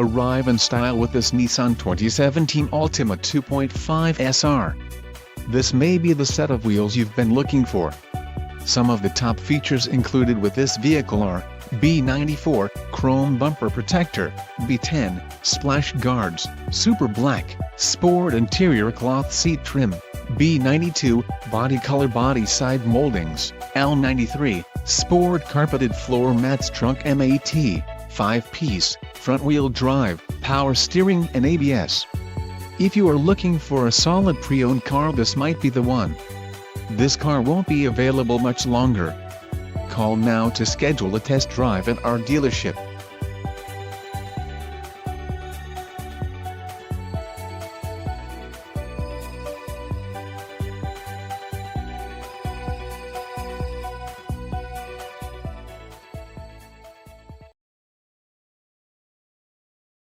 arrive in style with this Nissan 2017 Altima 2.5 SR. This may be the set of wheels you've been looking for. Some of the top features included with this vehicle are B94, chrome bumper protector, B10, splash guards, super black, sport interior cloth seat trim, B92, body color body side moldings, L93, sport carpeted floor mats trunk MAT, 5-piece, front-wheel drive, power steering and ABS. If you are looking for a solid pre-owned car, this might be the one. This car won't be available much longer. Call now to schedule a test drive at our dealership.